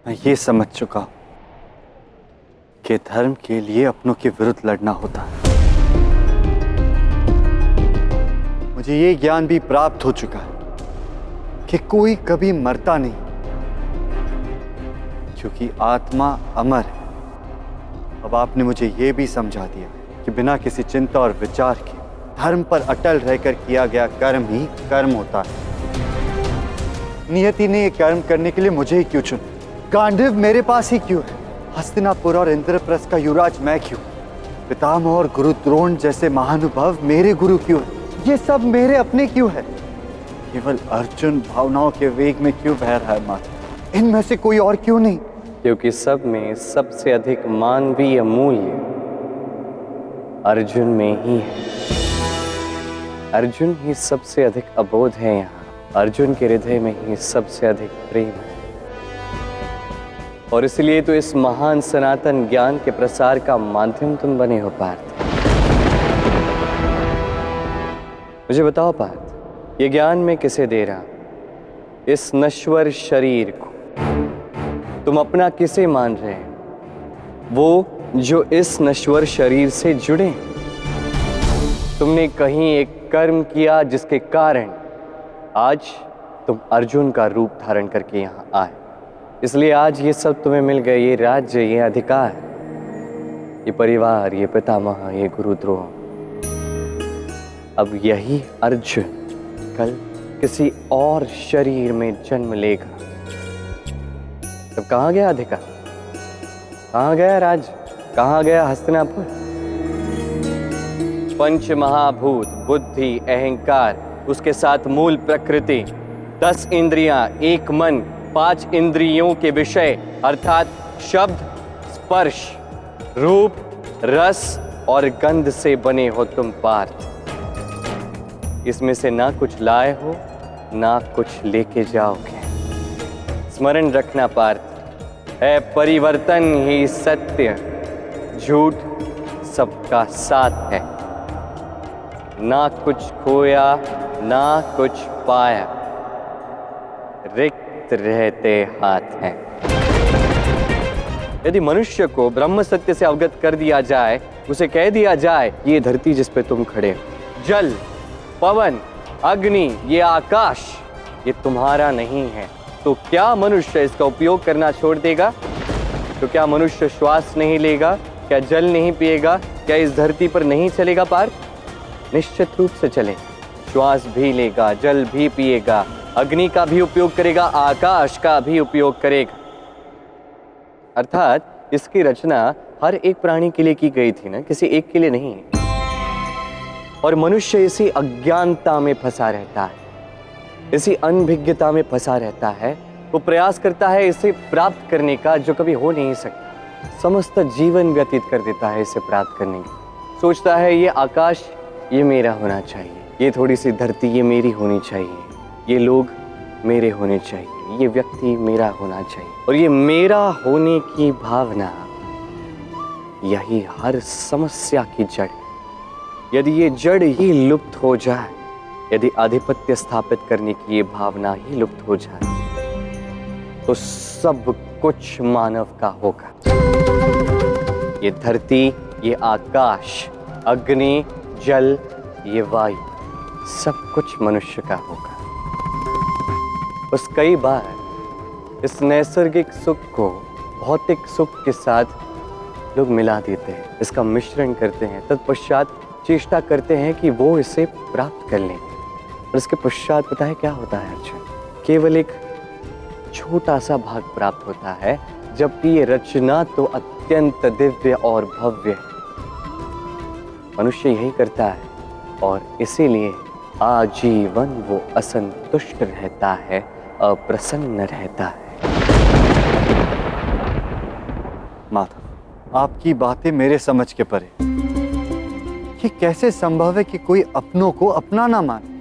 मैं ये समझ चुका हूं कि धर्म के लिए अपनों के विरुद्ध लड़ना होता है। मुझे ये ज्ञान भी प्राप्त हो चुका है कि कोई कभी मरता नहीं, क्योंकि आत्मा अमर है। अब आपने मुझे ये भी समझा दिया कि बिना किसी चिंता और विचार के धर्म पर अटल रहकर किया गया कर्म ही कर्म होता है। नियति ने ये कर्म करने के लिए मुझे ही क्यों चुना? गांडीव मेरे पास ही क्यों है? हस्तिनापुर और इंद्रप्रस्थ का युवराज मैं क्यों? पितामह और गुरु द्रोण जैसे महानुभाव मेरे गुरु क्यों है? ये सब मेरे अपने क्यों है? केवल अर्जुन भावनाओं के वेग में क्यों बह रहा है माता? इनमें से कोई और क्यों नहीं? क्योंकि सब में सबसे अधिक मानवीय मूल्य अर्जुन में ही है। अर्जुन ही सबसे अधिक अबोध है। यहाँ अर्जुन के हृदय में ही सबसे अधिक प्रेम है, और इसलिए तो इस महान सनातन ज्ञान के प्रसार का माध्यम तुम बने हो पार्थ। मुझे बताओ पार्थ, ये ज्ञान मैं किसे दे रहा? इस नश्वर शरीर को तुम अपना किसे मान रहे हो? वो जो इस नश्वर शरीर से जुड़े। तुमने कहीं एक कर्म किया जिसके कारण आज तुम अर्जुन का रूप धारण करके यहाँ आए, इसलिए आज ये सब तुम्हें मिल गए। ये राज्य, ये अधिकार, ये परिवार, ये पितामह, ये गुरुद्रोह। अब यही अर्जुन कल किसी और शरीर में जन्म लेगा, तब कहाँ गया अधिकार? कहाँ गया राज? कहाँ गया हस्तिनापुर? पंच महाभूत, बुद्धि, अहंकार, उसके साथ मूल प्रकृति, 10 इंद्रियां, एक मन, 5 इंद्रियों के विषय अर्थात शब्द, स्पर्श, रूप, रस और गंध से बने हो तुम पार्थ। इसमें से ना कुछ लाए हो, ना कुछ लेके जाओगे। स्मरण रखना पार्थ, है परिवर्तन ही सत्य, झूठ सबका साथ है। ना कुछ खोया, ना कुछ पाया, रिक्त रहते हाथ हैं। यदि मनुष्य को ब्रह्म सत्य से अवगत कर दिया जाए, उसे कह दिया जाए ये धरती जिस पे तुम खड़े हो, जल, पवन, अग्नि, ये आकाश, ये तुम्हारा नहीं है, तो क्या मनुष्य इसका उपयोग करना छोड़ देगा? तो क्या मनुष्य श्वास नहीं लेगा? क्या जल नहीं पिएगा? क्या इस धरती पर नहीं चलेगा पार्थ? निश्चित रूप से चलेगा। श्वास भी लेगा, जल भी पिएगा, अग्नि का भी उपयोग करेगा, आकाश का भी उपयोग करेगा। अर्थात इसकी रचना हर एक प्राणी के लिए की गई थी ना, किसी एक के लिए नहीं। और मनुष्य इसी अज्ञानता में फंसा रहता है, इसी अनभिज्ञता में फंसा रहता है। वो प्रयास करता है इसे प्राप्त करने का जो कभी हो नहीं सकता। समस्त जीवन व्यतीत कर देता है इसे प्राप्त करने की। सोचता है ये आकाश ये मेरा होना चाहिए, ये थोड़ी सी धरती ये मेरी होनी चाहिए, ये लोग मेरे होने चाहिए, ये व्यक्ति मेरा होना चाहिए। और ये मेरा होने की भावना यही हर समस्या की जड़। यदि ये जड़ ही लुप्त हो जाए, यदि आधिपत्य स्थापित करने की ये भावना ही लुप्त हो जाए, तो सब कुछ मानव का होगा। ये धरती, ये आकाश, अग्नि, जल, ये वायु, सब कुछ मनुष्य का होगा। बस कई बार इस नैसर्गिक सुख को भौतिक सुख के साथ लोग मिला देते हैं, इसका मिश्रण करते हैं, तत्पश्चात चेष्टा करते हैं कि वो इसे प्राप्त कर लें। और इसके पश्चात पता है क्या होता है अर्जुन? केवल एक छोटा सा भाग प्राप्त होता है, जबकि ये रचना तो अत्यंत दिव्य और भव्य है। मनुष्य यही करता है और इसीलिए आजीवन वो असंतुष्ट रहता है, अप्रसन्न रहता है। माधव, आपकी बातें मेरे समझ के परे। ये कैसे संभव है कि कोई अपनों को अपना ना माने?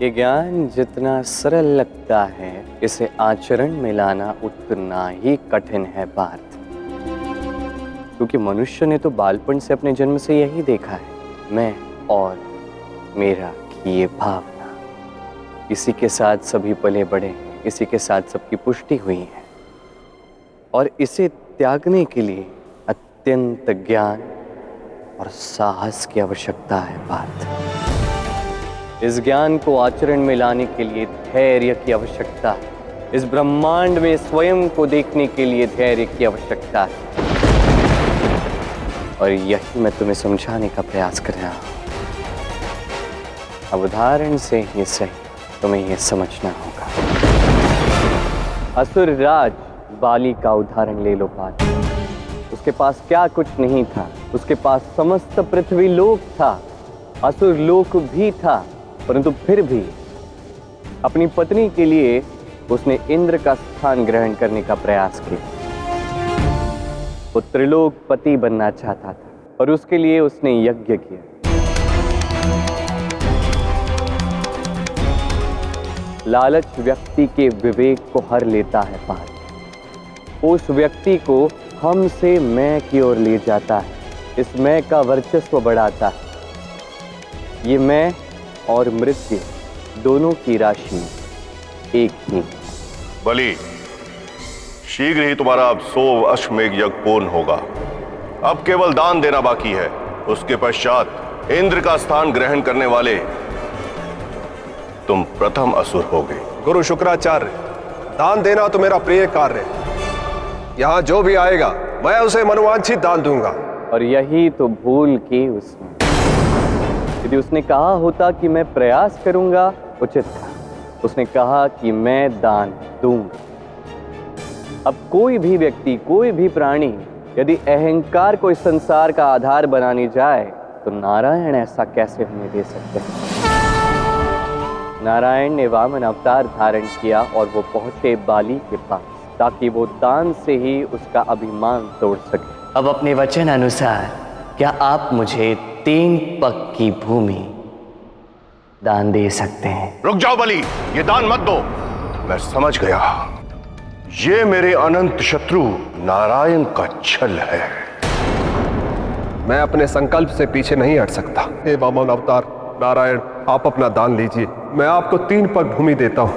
ये ज्ञान जितना सरल लगता है, इसे आचरण में लाना उतना ही कठिन है पार्थ। क्योंकि मनुष्य ने तो बालपन से अपने जन्म से यही देखा है, मैं और मेरा की ये भावना। इसी के साथ सभी पले बड़े हैं, इसी के साथ सबकी पुष्टि हुई है और इसे त्यागने के लिए अत्यंत ज्ञान और साहस की आवश्यकता है पार्थ। इस ज्ञान को आचरण में लाने के लिए धैर्य की आवश्यकता है। इस ब्रह्मांड में स्वयं को देखने के लिए धैर्य की आवश्यकता है और यही मैं तुम्हें समझाने का प्रयास कर रहा हूं। अब उदाहरण से ही सही तुम्हें यह समझना होगा। असुर राज बाली का उदाहरण ले लो पार्थ। उसके पास क्या कुछ नहीं था, उसके पास समस्त पृथ्वी लोक था, असुर लोक भी था, परंतु फिर भी अपनी पत्नी के लिए उसने इंद्र का स्थान ग्रहण करने का प्रयास किया। वो त्रिलोक पति बनना चाहता था और उसके लिए उसने यज्ञ किया। लालच व्यक्ति के विवेक को हर लेता है पार्थ। उस व्यक्ति को हम से मैं की ओर ले जाता है, इस मैं का वर्चस्व बढ़ाता है। ये मैं और मृत्यु दोनों की राशि एक ही। बलि, शीघ्र ही तुम्हारा अब 100 अश्वमेघ यज्ञ पूर्ण होगा। अब केवल दान देना बाकी है। उसके पश्चात इंद्र का स्थान ग्रहण करने वाले तुम प्रथम असुर होगे। गुरु शुक्राचार्य, दान देना तो मेरा प्रिय कार्य है। यहां जो भी आएगा मैं उसे मनोवांछित दान दूंगा। और यही तो भूल की उसने। यदि उसने कहा होता कि मैं प्रयास करूंगा, उचित था। उसने कहा कि मैं दान दूंगा। अब कोई भी व्यक्ति, कोई भी प्राणी यदि अहंकार को इस संसार का आधार बनाने जाए तो नारायण ऐसा कैसे होने दे सकते हैं? नारायण ने वामन अवतार धारण किया और वो पहुंचे बाली के पास ताकि वो दान से ही उसका अभिमान तोड़ सके। अब अपने वचन अनुसार क्या आप मुझे 3 पग की भूमि दान दे सकते हैं? रुक जाओ बलि, ये दान मत दो। मैं समझ गया, ये मेरे अनंत शत्रु नारायण का छल है। मैं अपने संकल्प से पीछे नहीं हट सकता। हे वामन अवतार नारायण, आप अपना दान लीजिए। मैं आपको 3 पग भूमि देता हूं।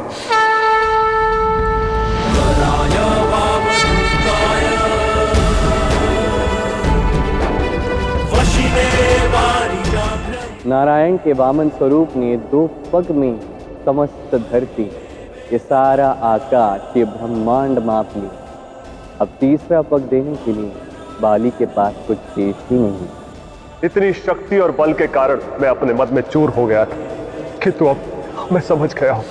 नारायण के वामन स्वरूप ने 2 पग में समस्त धरती, ये सारा आकाश, ये ब्रह्मांड माप ली। अब तीसरा पग देने के लिए बाली के पास कुछ शेष ही नहीं। इतनी शक्ति और बल के कारण मैं अपने मद में चूर हो गया था, किंतु अब मैं समझ गया हूं।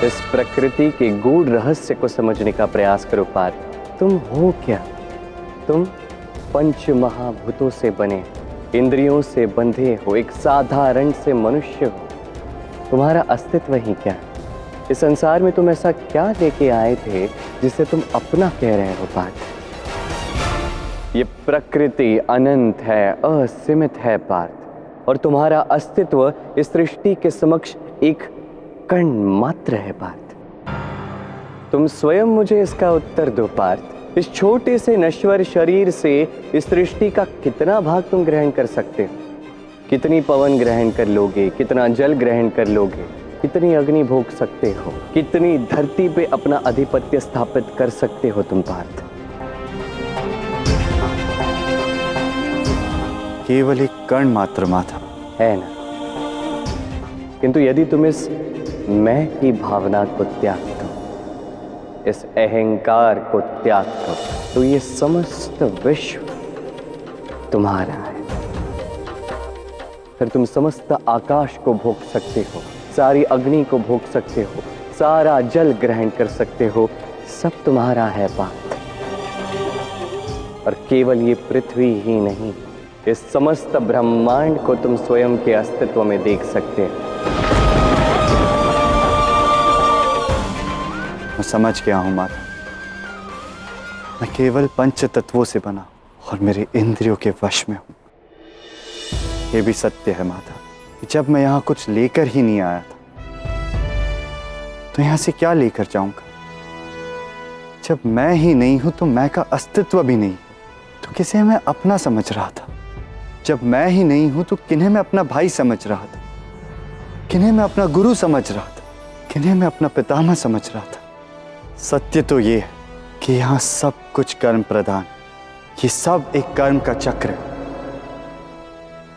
इस प्रकृति के गूढ़ रहस्य को समझने का प्रयास करो पार्थ। तुम हो क्या? तुम पंच महाभूतों से बने, इंद्रियों से बंधे हो, एक साधारण से मनुष्य हो। तुम्हारा अस्तित्व ही क्या? इस संसार में तुम ऐसा क्या लेके आए थे जिसे तुम अपना कह रहे हो पार्थ? ये प्रकृति अनंत है, असीमित है पार्थ, और तुम्हारा अस्तित्व इस सृष्टि के समक्ष एक कण मात्र है पार्थ। तुम स्वयं मुझे इसका उत्तर दो पार्थ। इस छोटे से नश्वर शरीर से इस सृष्टि का कितना भाग तुम ग्रहण कर सकते हो? कितनी पवन ग्रहण कर लोगे? कितना जल ग्रहण कर लोगे? कितनी अग्नि भोग सकते हो? कितनी धरती पे अपना आधिपत्य स्थापित कर सकते हो तुम पार्थ? केवल एक कण मात्र माथा है ना? किंतु यदि तुम इस मैं की भावना को त्याग दो, इस अहंकार को त्याग दो, तो ये समस्त विश्व तुम्हारा है। फिर तुम समस्त आकाश को भोग सकते हो, सारी अग्नि को भोग सकते हो, सारा जल ग्रहण कर सकते हो, सब तुम्हारा है पार्थ। और केवल ये पृथ्वी ही नहीं, इस समस्त ब्रह्मांड को तुम स्वयं के अस्तित्व में देख सकते हो। मैं समझ गया हूं माता। मैं केवल पंच तत्वों से बना और मेरे इंद्रियों के वश में हूं। यह भी सत्य है माता कि जब मैं यहां कुछ लेकर ही नहीं आया था, तो यहां से क्या लेकर जाऊंगा? जब मैं ही नहीं हूं तो मैं का अस्तित्व भी नहीं, तो किसे मैं अपना समझ रहा था? जब मैं ही नहीं हूं तो किन्हें मैं अपना भाई समझ रहा था? किन्हें मैं अपना गुरु समझ रहा था, किन्हें मैं अपना पितामह समझ रहा था। सत्य तो ये है कि यहां सब कुछ कर्म प्रधान, ये सब एक कर्म का चक्र है।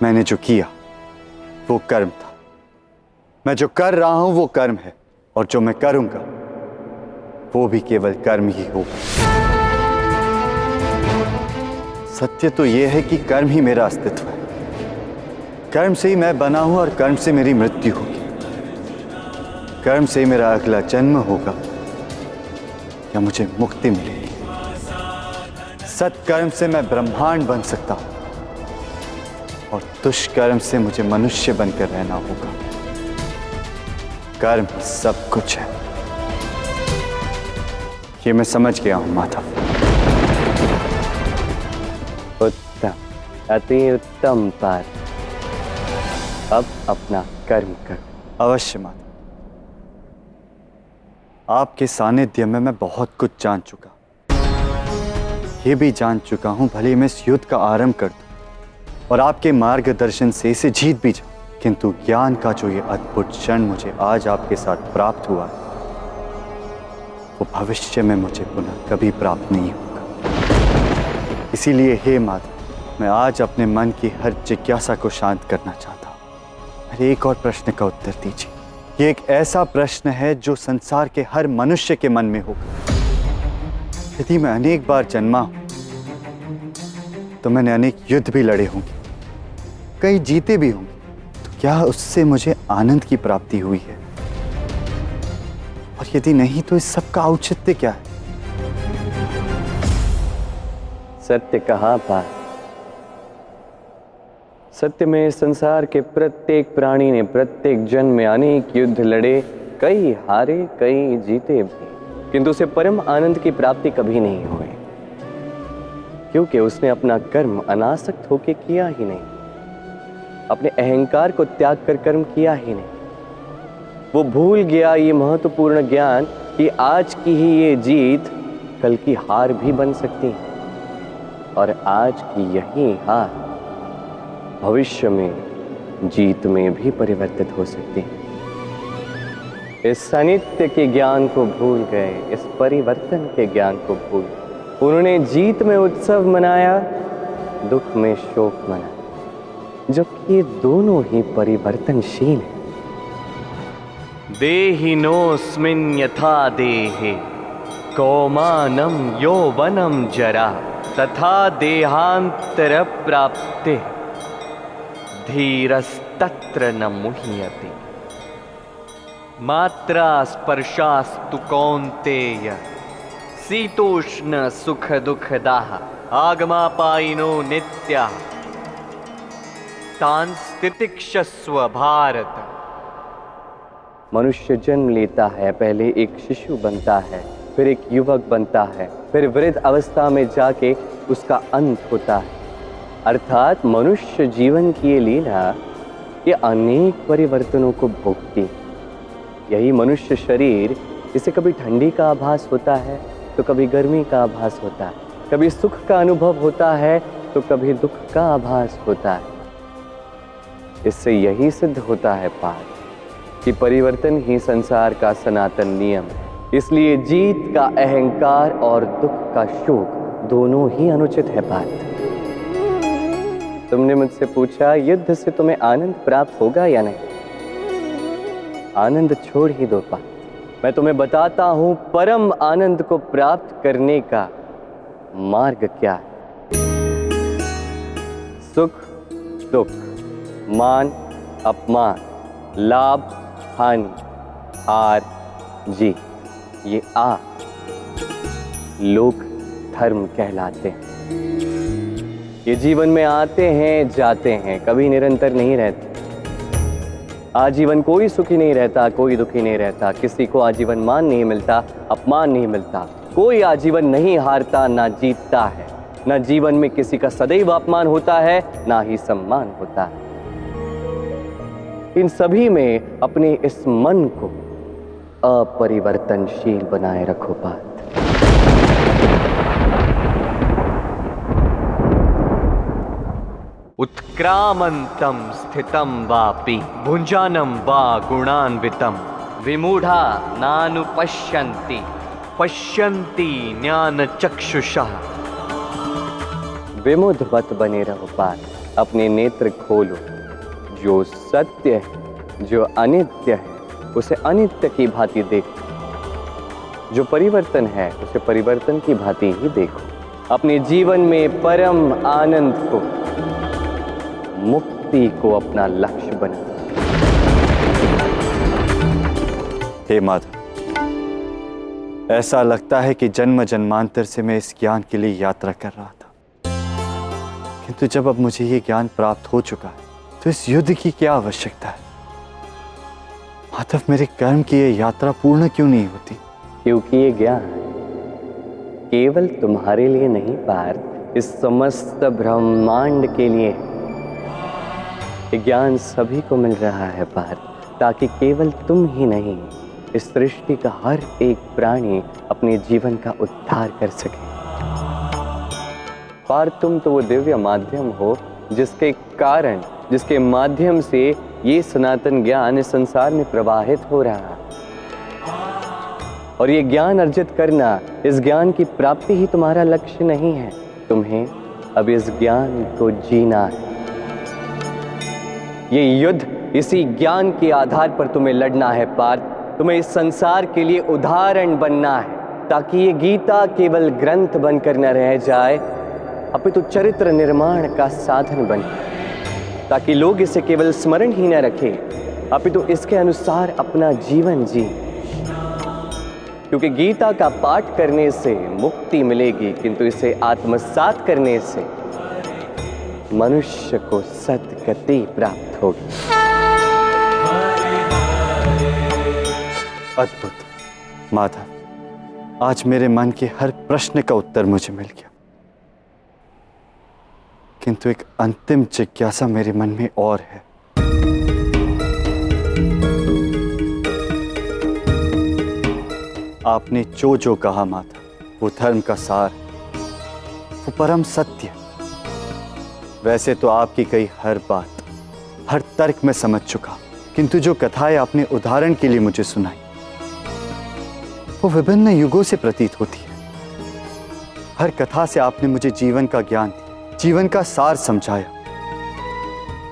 मैंने जो किया वो कर्म था, मैं जो कर रहा हूं वो कर्म है, और जो मैं करूंगा वो भी केवल कर्म ही होगा। सत्य तो ये है कि कर्म ही मेरा अस्तित्व है, कर्म से ही मैं बना हूं और कर्म से मेरी मृत्यु होगी, कर्म से मेरा अगला जन्म होगा या मुझे मुक्ति मिलेगी। सत्कर्म से मैं ब्रह्मांड बन सकता हूं और दुष्कर्म से मुझे मनुष्य बनकर रहना होगा। कर्म ही सब कुछ है, ये मैं समझ गया हूं माधव। उत्तम, अति उत्तम पार्थ। अब अपना कर्म कर। अवश्य माधव, आपके सानिध्य में मैं बहुत कुछ जान चुका, ये भी जान चुका हूं भले मैं इस युद्ध का आरंभ कर दूं और आपके मार्गदर्शन से इसे जीत भी जाऊं, किंतु ज्ञान का जो ये अद्भुत क्षण मुझे आज आपके साथ प्राप्त हुआ है, वो भविष्य में मुझे पुनः कभी प्राप्त नहीं होगा। इसीलिए हे माधव, मैं आज अपने मन की हर जिज्ञासा को शांत करना चाहता हूं। मेरे एक और प्रश्न का उत्तर दीजिए। ये एक ऐसा प्रश्न है जो संसार के हर मनुष्य के मन में होगा। यदि मैं अनेक बार जन्मा हूं तो मैंने अनेक युद्ध भी लड़े होंगे, कई जीते भी होंगे, तो क्या उससे मुझे आनंद की प्राप्ति हुई है? और यदि नहीं तो इस सब का औचित्य क्या है? सत्य कहा पार्थ। सत्य में संसार के प्रत्येक प्राणी ने प्रत्येक जन्म में अनेक युद्ध लड़े, कई हारे कई जीते भी, किंतु उसे परम आनंद की प्राप्ति कभी नहीं हुई, क्योंकि उसने अपना कर्म अनासक्त होकर किया ही नहीं, अपने अहंकार को त्याग कर कर्म किया ही नहीं। वो भूल गया ये महत्वपूर्ण ज्ञान कि आज की ही ये जीत कल की हार भी बन सकती है, और आज की यही हार भविष्य में जीत में भी परिवर्तित हो सकती है। इस सानिध्य के ज्ञान को भूल गए, इस परिवर्तन के ज्ञान को भूल गए। उन्होंने जीत में उत्सव मनाया, दुख में शोक मनाया, जबकि ये दोनों ही परिवर्तनशील हैं। देहिनोऽस्मिन् यथा देहे कौमानं यौवनं जरा तथा देहांतर प्राप्ते धीरस्तत्र न मुह्यते। मात्रा स्पर्शास्तु कौन्तेय शीतोष्ण सुख दुःखदाः आगमापायिनो नित्याः तान् तितिक्षस्व भारत। मनुष्य जन्म लेता है, पहले एक शिशु बनता है, फिर एक युवक बनता है, फिर वृद्ध अवस्था में जाके उसका अंत होता है। अर्थात मनुष्य जीवन की ये लीला ये अनेक परिवर्तनों को भोगती। यही मनुष्य शरीर, इसे कभी ठंडी का आभास होता है तो कभी गर्मी का आभास होता है, कभी सुख का अनुभव होता है तो कभी दुख का आभास होता है। इससे यही सिद्ध होता है पार्थ कि परिवर्तन ही संसार का सनातन नियम है। इसलिए जीत का अहंकार और दुख का शोक दोनों ही अनुचित है पार्थ। तुमने मुझसे पूछा युद्ध से तुम्हें आनंद प्राप्त होगा या नहीं। आनंद छोड़ ही दो पार्थ, मैं तुम्हें बताता हूं परम आनंद को प्राप्त करने का मार्ग क्या है। सुख दुख, मान अपमान, लाभ हानि, हार जीत, ये लोक धर्म कहलाते हैं। ये जीवन में आते हैं जाते हैं, कभी निरंतर नहीं रहते। आजीवन कोई सुखी नहीं रहता, कोई दुखी नहीं रहता, किसी को आजीवन मान नहीं मिलता, अपमान नहीं मिलता, कोई आजीवन नहीं हारता ना जीतता है, ना जीवन में किसी का सदैव अपमान होता है ना ही सम्मान होता है। इन सभी में अपने इस मन को अपरिवर्तनशील बनाए रखो पार्थ। उत्क्रामन्तं स्थितं वापि भुञ्जानं वा गुणान्वितं विमूढ़ा नानुपश्यन्ति पश्यन्ति ज्ञानचक्षुषः। विमुढ़ मत बने रहो पार्थ, अपने नेत्र खोलो। जो सत्य है, जो अनित्य है, उसे अनित्य की भांति देखो। जो परिवर्तन है, उसे परिवर्तन की भांति ही देखो। अपने जीवन में परम आनंद को, मुक्ति को अपना लक्ष्य बनाओ। हे माधव, ऐसा लगता है कि जन्म जन्मांतर से मैं इस ज्ञान के लिए यात्रा कर रहा था, किंतु जब अब मुझे ये ज्ञान प्राप्त हो चुका है तो इस युद्ध की क्या आवश्यकता है? माधव, मेरे कर्म की ये यात्रा पूर्ण क्यों नहीं होती? क्योंकि ये ज्ञान केवल तुम्हारे लिए नहीं पार्थ, इस समस्त ब्रह्मांड के लिए ये ज्ञान सभी को मिल रहा है पार्थ, ताकि केवल तुम ही नहीं, इस सृष्टि का हर एक प्राणी अपने जीवन का उद्धार कर सके। पार्थ, तुम तो वो दिव्य माध्यम हो जिसके कारण, जिसके माध्यम से ये सनातन ज्ञान इस संसार में प्रवाहित हो रहा है। और ये ज्ञान अर्जित करना, इस ज्ञान की प्राप्ति ही तुम्हारा लक्ष्य नहीं है। तुम्हें अब इस ज्ञान को जीना है। ये युद्ध इसी ज्ञान के आधार पर तुम्हें लड़ना है पार्थ। तुम्हें इस संसार के लिए उदाहरण बनना है, ताकि ये गीता केवल ग्रंथ बनकर न रह जाए, अपितु चरित्र निर्माण का साधन बने। ताकि लोग इसे केवल स्मरण ही न रखें, अपितु इसके अनुसार अपना जीवन जी। क्योंकि गीता का पाठ करने से मुक्ति मिलेगी, किंतु इसे आत्मसात करने से मनुष्य को सद्गति प्राप्त होगी। अद्भुत माधव, आज मेरे मन के हर प्रश्न का उत्तर मुझे मिल गया, किंतु एक अंतिम जिज्ञासा मेरे मन में और है। आपने जो कहा माता, वो धर्म का सार, वो परम सत्य। वैसे तो आपकी कही हर बात, हर तर्क में समझ चुका, किंतु जो कथाएं आपने उदाहरण के लिए मुझे सुनाई, वो विभिन्न युगों से प्रतीत होती है। हर कथा से आपने मुझे जीवन का ज्ञान दिया, जीवन का सार समझाया।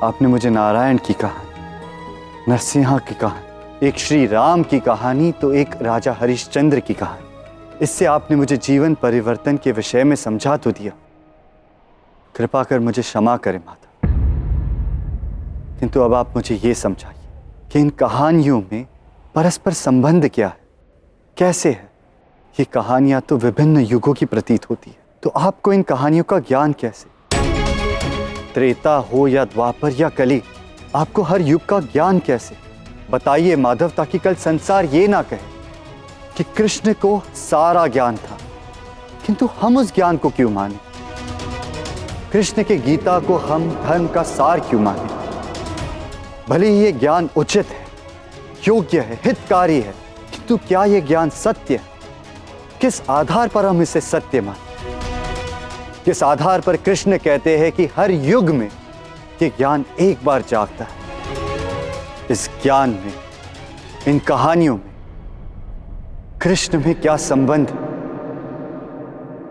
आपने मुझे नारायण की कहानी, नरसिंहा की कहानी, एक श्री राम की कहानी, तो एक राजा हरिश्चंद्र की कहानी, इससे आपने मुझे जीवन परिवर्तन के विषय में समझा तो दिया। कृपा कर मुझे क्षमा करें माता, किंतु अब आप मुझे ये समझाइए कि इन कहानियों में परस्पर संबंध क्या है, कैसे है? ये कहानियां तो विभिन्न युगों की प्रतीत होती है, तो आपको इन कहानियों का ज्ञान कैसे? त्रेता हो या द्वापर या कली, आपको हर युग का ज्ञान कैसे? बताइए माधव, ताकि कल संसार ये ना कहे कि कृष्ण को सारा ज्ञान था, किंतु हम उस ज्ञान को क्यों माने? कृष्ण के गीता को हम धर्म का सार क्यों माने? भले ही ये ज्ञान उचित है, योग्य है, हितकारी है, किंतु क्या ये ज्ञान सत्य है? किस आधार पर हम इसे सत्य माने? किस आधार पर कृष्ण कहते हैं कि हर युग में ये ज्ञान एक बार जागता है? इस ज्ञान में, इन कहानियों में कृष्ण में क्या संबंध है?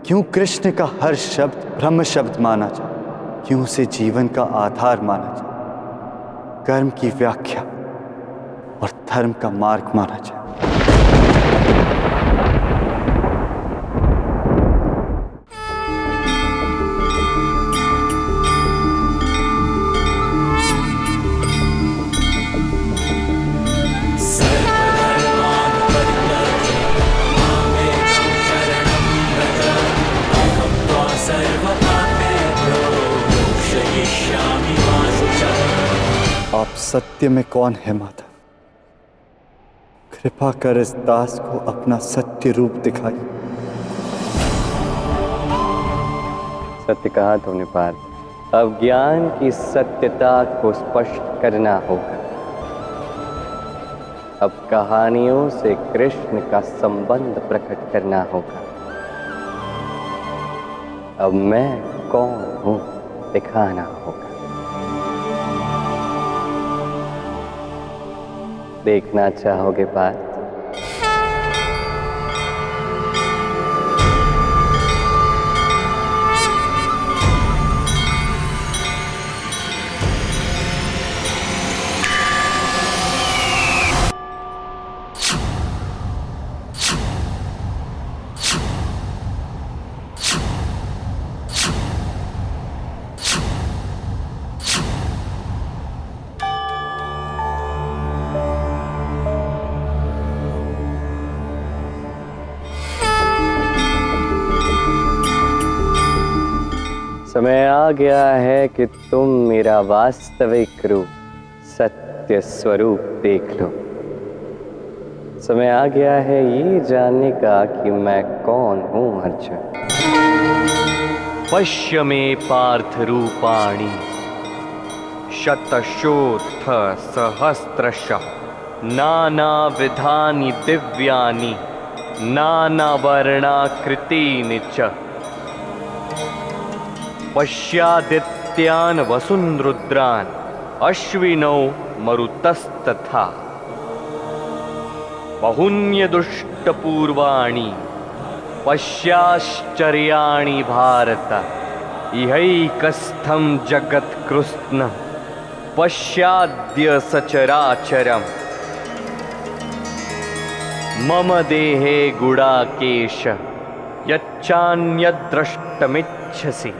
क्यों कृष्ण का हर शब्द ब्रह्म शब्द माना जाए? क्यों उसे जीवन का आधार माना जाए, कर्म की व्याख्या और धर्म का मार्ग माना जाए? आप सत्य में कौन है माता? कृपा कर इस दास को अपना सत्य रूप दिखाइए। सत्य कहा तुमने पार्थ, अब ज्ञान की सत्यता को स्पष्ट करना होगा। अब कहानियों से कृष्ण का संबंध प्रकट करना होगा। अब मैं कौन हूं दिखाना होगा। देखना चाहोगे पार्थ? समय आ गया है कि तुम मेरा वास्तविक रूप, सत्य स्वरूप देख लो। समय आ गया है ये जानने का कि मैं कौन हूं अर्जुन। पश्य मे पार्थ रूपाणि शतशोत्थ सहस्त्रशः नानाविधानि दिव्यानि नानावर्णाकृतीनि च पश्यादित्यान् वसुन्रुद्रान् अश्विनौ मरुतस्तथा बहुन्यदुष्टपूर्वाणि पश्याश्चर्याणि भारत इहैकस्थं जगत्कृत्स्नं पश्याद्य सचराचरम् मम देहे गुडाकेश यच्चान्यद्द्रष्टुमिच्छसि